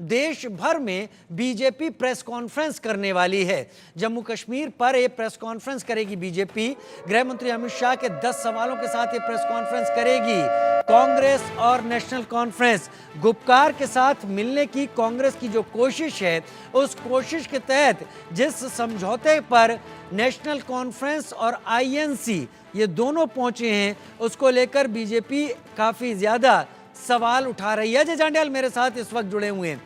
देश भर में बीजेपी प्रेस कॉन्फ्रेंस करने वाली है। जम्मू कश्मीर पर यह प्रेस कॉन्फ्रेंस करेगी बीजेपी। गृह मंत्री अमित शाह के 10 सवालों के साथ ये प्रेस कॉन्फ्रेंस करेगी कांग्रेस और नेशनल कॉन्फ्रेंस। गुपकार के साथ मिलने की कांग्रेस की जो कोशिश है, उस कोशिश के तहत जिस समझौते पर नेशनल कॉन्फ्रेंस और आईएनसी ये दोनों पहुंचे हैं, उसको लेकर बीजेपी काफी ज्यादा सवाल उठा रही है। अजय जांडियाल मेरे साथ इस वक्त जुड़े हुए हैं।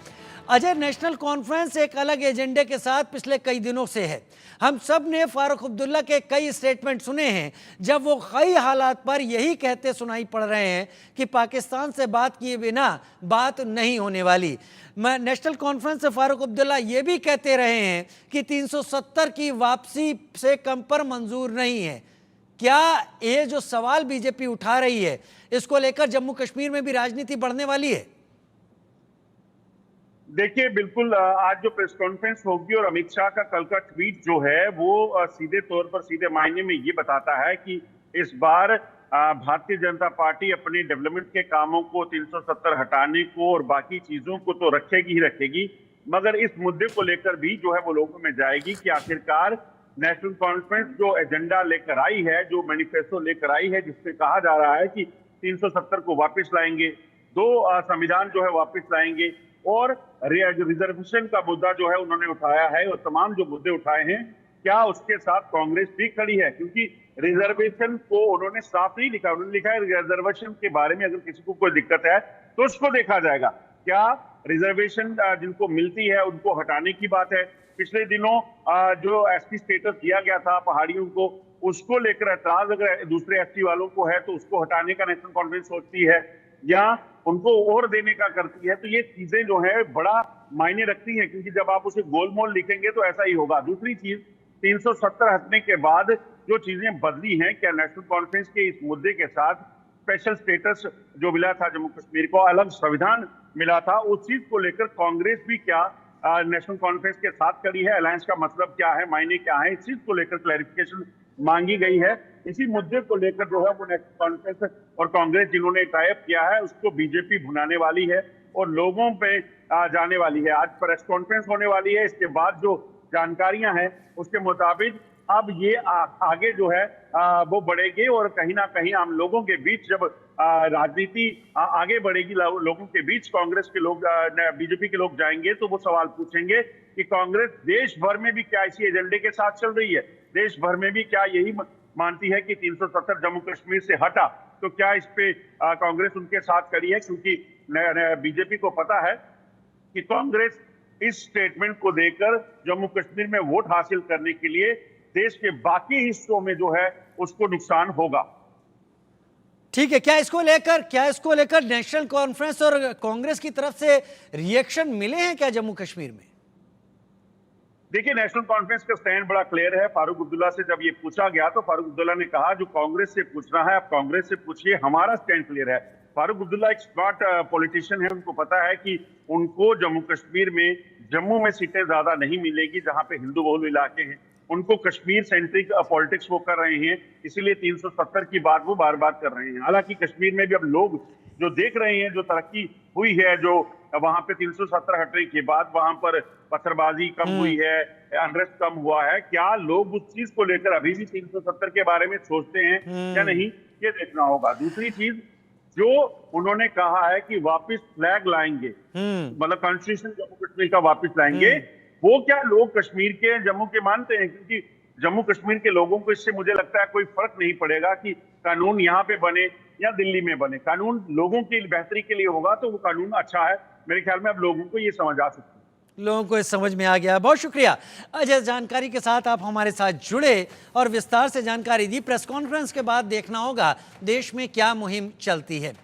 अजय, नेशनल कॉन्फ्रेंस एक अलग एजेंडे के साथ पिछले कई दिनों से है। हम सब ने फारूक अब्दुल्ला के कई स्टेटमेंट सुने हैं, जब वो कई हालात पर यही कहते सुनाई पड़ रहे हैं कि पाकिस्तान से बात किए बिना बात नहीं होने वाली। नेशनल कॉन्फ्रेंस से फारूक अब्दुल्ला ये भी कहते रहे हैं कि 370 की वापसी से कम पर मंजूर नहीं है। क्या ये जो सवाल बीजेपी उठा रही है, इसको लेकर जम्मू कश्मीर में भी राजनीति बढ़ने वाली है? देखिए, बिल्कुल आज जो प्रेस कॉन्फ्रेंस होगी और अमित शाह का कल का ट्वीट जो है वो सीधे तौर पर सीधे मायने में ये बताता है कि इस बार भारतीय जनता पार्टी अपने डेवलपमेंट के कामों को 370 हटाने को और बाकी चीजों को तो रखेगी ही रखेगी, मगर इस मुद्दे को लेकर भी जो है वो लोगों में जाएगी कि आखिरकार नेशनल कॉन्फ्रेंस जो एजेंडा लेकर आई है, जो मैनिफेस्टो लेकर आई है, जिससे कहा जा रहा है कि 370 को वापस लाएंगे, 2 संविधान जो है वापस लाएंगे और रिजर्वेशन का मुद्दा जो है उन्होंने उठाया है और तमाम जो मुद्दे उठाए हैं, क्या उसके साथ कांग्रेस भी खड़ी है? क्योंकि रिजर्वेशन को उन्होंने साफ नहीं लिखा। उन्होंने लिखा है रिजर्वेशन के बारे में अगर किसी को कोई दिक्कत है तो उसको देखा जाएगा। क्या रिजर्वेशन जिनको मिलती है उनको हटाने की बात है? पिछले दिनों जो एसटी स्टेटस दिया गया था पहाड़ियों को, उसको लेकर ऐतराज अगर दूसरे एसटी वालों को है तो उसको हटाने का नेशनल कॉन्फ्रेंस सोचती है या उनको और देने का करती है। तो ये चीजें जो है बड़ा मायने रखती हैं, क्योंकि जब आप उसे गोलमोल लिखेंगे तो ऐसा ही होगा। दूसरी चीज, 370 हटने के बाद जो चीजें बदली हैं, क्या नेशनल कॉन्फ्रेंस के इस मुद्दे के साथ स्पेशल स्टेटस जो मिला था जम्मू कश्मीर को, अलग संविधान मिला था, उस चीज को लेकर कांग्रेस भी क्या नेशनल कॉन्फ्रेंस के साथ खड़ी है? अलायंस का मतलब क्या है, मायने क्या है? इस चीज को लेकर क्लैरिफिकेशन मांगी गई है। इसी मुद्दे को लेकर जो है वो नेशनल कॉन्फ्रेंस और कांग्रेस जिन्होंने टाइप किया है उसको बीजेपी भुनाने वाली है और लोगों पे जाने वाली है। आज प्रेस कॉन्फ्रेंस होने वाली है, इसके बाद जो जानकारियां हैं उसके मुताबिक अब ये आगे जो है वो बढ़ेगी और कहीं ना कहीं आम लोगों के बीच जब राजनीति आगे बढ़ेगी, लोगों के बीच कांग्रेस के लोग, बीजेपी के लोग जाएंगे तो वो सवाल पूछेंगे कि कांग्रेस देश भर में भी क्या इसी एजेंडे के साथ चल रही है? देश भर में भी क्या यही मानती है कि 370 जम्मू कश्मीर से हटा? तो क्या इस पे कांग्रेस उनके साथ खड़ी है? क्योंकि बीजेपी को पता है कि कांग्रेस इस स्टेटमेंट को देकर जम्मू कश्मीर में वोट हासिल करने के लिए देश के बाकी हिस्सों में जो है उसको नुकसान होगा। ठीक है, क्या इसको लेकर नेशनल कॉन्फ्रेंस और कांग्रेस की तरफ से रिएक्शन मिले हैं क्या जम्मू कश्मीर में? देखिए, नेशनल कॉन्फ्रेंस का स्टैंड बड़ा क्लियर है। फारूक अब्दुल्ला से जब ये पूछा गया तो फारूक अब्दुल्ला ने कहा जो कांग्रेस से पूछना है आप कांग्रेस से पूछिए, हमारा स्टैंड क्लियर है। फारूक अब्दुल्ला एक स्मार्ट पॉलिटिशियन है, उनको पता है कि उनको जम्मू कश्मीर में जम्मू में सीटें ज्यादा नहीं मिलेगी जहां पे हिंदू बहुल इलाके हैं। उनको कश्मीर सेंट्रिक पॉलिटिक्स वो कर रहे हैं, इसीलिए 370 की बात वो बार बार कर रहे हैं। हालांकि कश्मीर में भी अब लोग जो देख रहे हैं, जो तरक्की हुई है, जो वहां पे 370 हटने के बाद वहां पर पत्थरबाजी कम हुई है, अनरेस्ट कम हुआ है, क्या लोग उस चीज को लेकर अभी भी 370 के बारे में सोचते हैं या नहीं, ये देखना होगा। दूसरी चीज जो उन्होंने कहा है कि वापस फ्लैग लाएंगे, मतलब कॉन्स्टिट्यूशन जम्मू कश्मीर का वापस लाएंगे, वो क्या लोग कश्मीर के जम्मू के मानते हैं? क्योंकि जम्मू कश्मीर के लोगों को इससे मुझे लगता है कोई फर्क नहीं पड़ेगा कि कानून यहाँ पे बने या दिल्ली में बने। कानून लोगों की बेहतरी के लिए होगा तो वो कानून अच्छा है। मेरे ख्याल में अब लोगों को ये समझ आ सकती है। लोगों को इस समझ में आ गया। बहुत शुक्रिया अजय, जानकारी के साथ आप हमारे साथ जुड़े और विस्तार से जानकारी दी। प्रेस कॉन्फ्रेंस के बाद देखना होगा देश में क्या मुहिम चलती है।